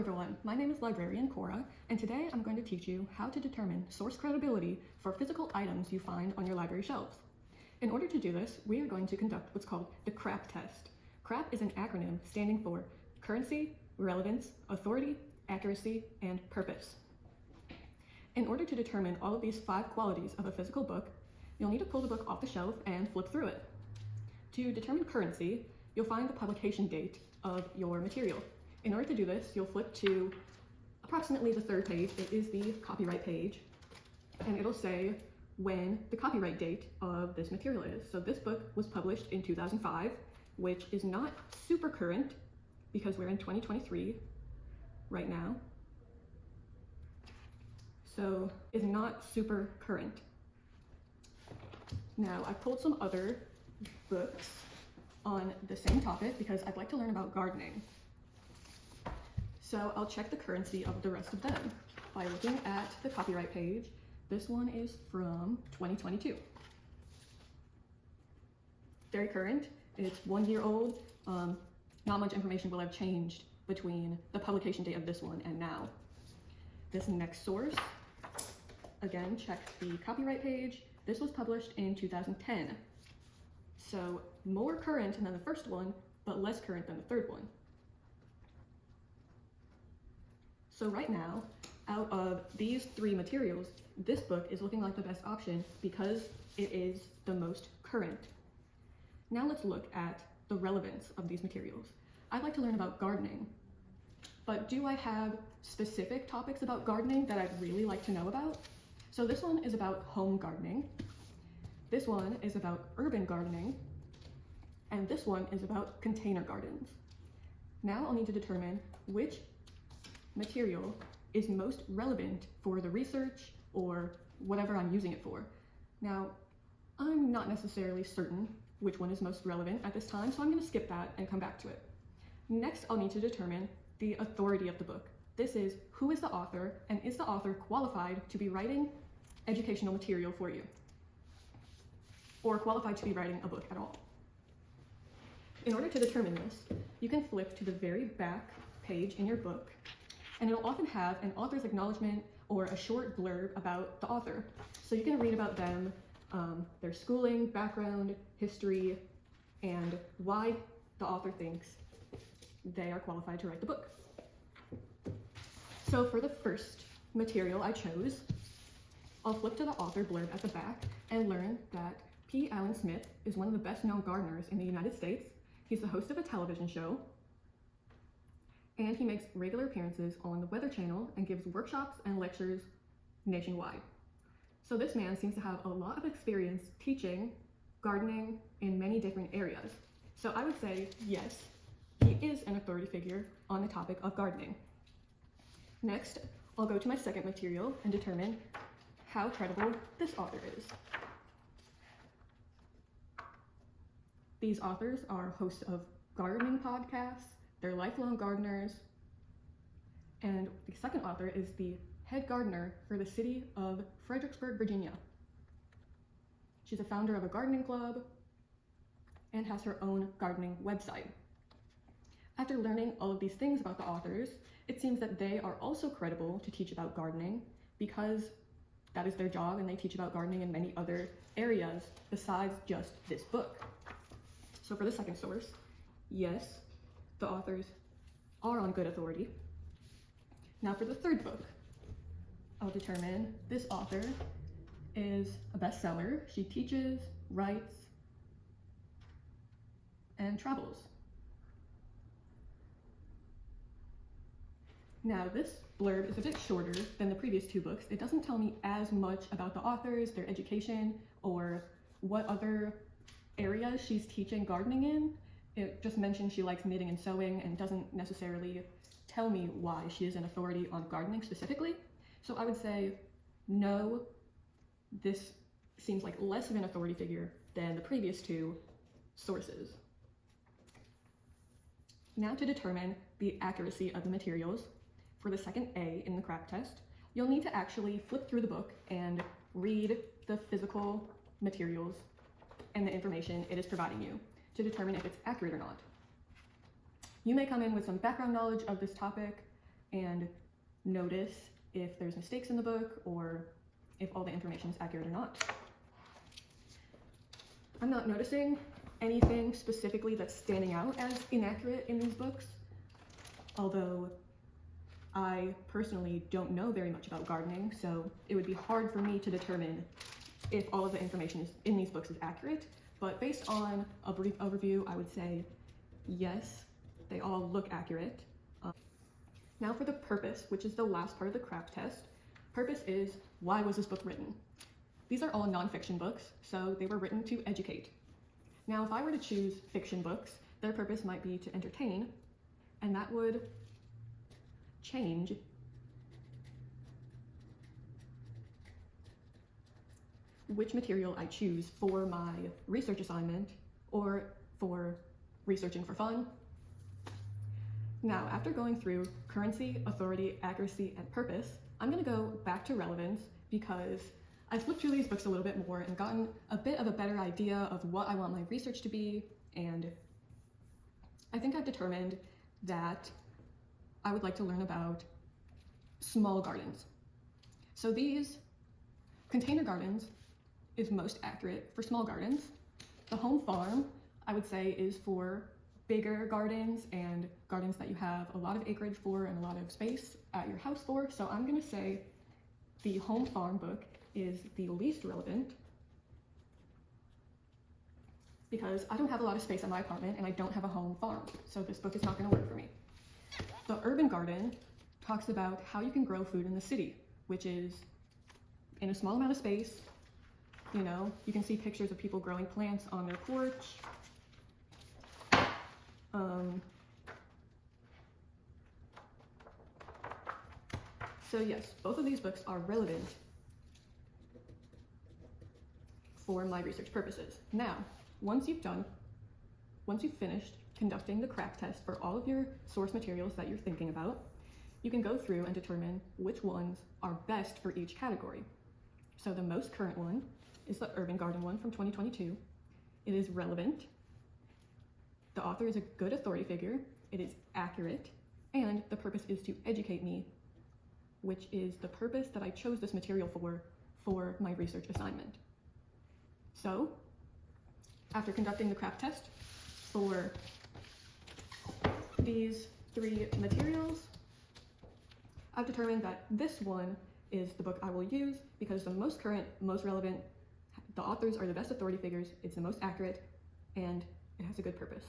everyone, my name is Librarian Cora, and today I'm going to teach you how to determine source credibility for physical items you find on your library shelves. In order to do this, we are going to conduct what's called the CRAAP test. CRAAP is an acronym standing for Currency, Relevance, Authority, Accuracy, and Purpose. In order to determine all of these 5 qualities of a physical book, you'll need to pull the book off the shelf and flip through it. To determine currency, you'll find the publication date of your material. In order to do this, you'll flip to approximately the 3rd page. It is the copyright page, and it'll say when the copyright date of this material is. So this book was published in 2005, which is not super current because we're in 2023 right now. So it's not super current. Now, I pulled some other books on the same topic because I'd like to learn about gardening. So I'll check the currency of the rest of them by looking at the copyright page. This one is from 2022. Very current. It's 1 year old. Not much information will have changed between the publication date of this one and now. This next source, again, check the copyright page. This was published in 2010. So more current than the first one, but less current than the 3rd one. So right now, out of these 3 materials, this book is looking like the best option because it is the most current. Now let's look at the relevance of these materials. I'd like to learn about gardening, but do I have specific topics about gardening that I'd really like to know about? So this one is about home gardening. This one is about urban gardening, and this one is about container gardens. Now I'll need to determine which material is most relevant for the research or whatever I'm using it for. Now, I'm not necessarily certain which one is most relevant at this time, so I'm going to skip that and come back to it. Next, I'll need to determine the authority of the book. This is who is the author, and is the author qualified to be writing educational material for you, or qualified to be writing a book at all. In order to determine this, you can flip to the very back page in your book, and it'll often have an author's acknowledgement or a short blurb about the author. So you can read about them, their schooling, background, history, and why the author thinks they are qualified to write the book. So for the first material I chose, I'll flip to the author blurb at the back and learn that P. Allen Smith is one of the best known gardeners in the United States. He's the host of a television show, and he makes regular appearances on the Weather Channel and gives workshops and lectures nationwide. So this man seems to have a lot of experience teaching gardening in many different areas. So I would say, yes, he is an authority figure on the topic of gardening. Next, I'll go to my second material and determine how credible this author is. These authors are hosts of gardening podcasts, they're lifelong gardeners, and the second author is the head gardener for the city of Fredericksburg, Virginia. She's a founder of a gardening club and has her own gardening website. After learning all of these things about the authors, it seems that they are also credible to teach about gardening because that is their job, and they teach about gardening in many other areas besides just this book. So for the second source, yes, the authors are on good authority. Now for the third book, I'll determine this author is a bestseller. She teaches, writes, and travels. Now this blurb is a bit shorter than the previous 2 books. It doesn't tell me as much about the authors, their education, or what other areas she's teaching gardening in. It just mentions she likes knitting and sewing and doesn't necessarily tell me why she is an authority on gardening specifically. So I would say, no, this seems like less of an authority figure than the previous 2 sources. Now to determine the accuracy of the materials, for the second A in the CRAAP test, you'll need to actually flip through the book and read the physical materials and the information it is providing you to determine if it's accurate or not. You may come in with some background knowledge of this topic, and notice if there's mistakes in the book or if all the information is accurate or not. I'm not noticing anything specifically that's standing out as inaccurate in these books, although I personally don't know very much about gardening, so it would be hard for me to determine if all of the information in these books is accurate, but based on a brief overview, I would say yes, they all look accurate. Now for the purpose, which is the last part of the CRAAP test. Purpose is, why was this book written? These are all nonfiction books, so they were written to educate. Now, if I were to choose fiction books, their purpose might be to entertain, and that would change which material I choose for my research assignment or for researching for fun. Now, after going through currency, authority, accuracy, and purpose, I'm going to go back to relevance because I've flipped through these books a little bit more and gotten a bit of a better idea of what I want my research to be, and I think I've determined that I would like to learn about small gardens. So these container gardens is most accurate for small gardens. The home farm, I would say, is for bigger gardens and gardens that you have a lot of acreage for and a lot of space at your house for. So I'm going to say the home farm book is the least relevant because I don't have a lot of space in my apartment and I don't have a home farm, so this book is not going to work for me. The urban garden talks about how you can grow food in the city, which is in a small amount of space. You know, you can see pictures of people growing plants on their porch. So yes, both of these books are relevant for my research purposes. Now, once you've finished conducting the CRAAP test for all of your source materials that you're thinking about, you can go through and determine which ones are best for each category. So the most current one is the urban garden one from 2022. It is relevant. The author is a good authority figure. It is accurate. And the purpose is to educate me, which is the purpose that I chose this material for my research assignment. So, after conducting the CRAAP test for these three materials, I've determined that this one is the book I will use because the most current, most relevant, the authors are the best authority figures, it's the most accurate, and it has a good purpose.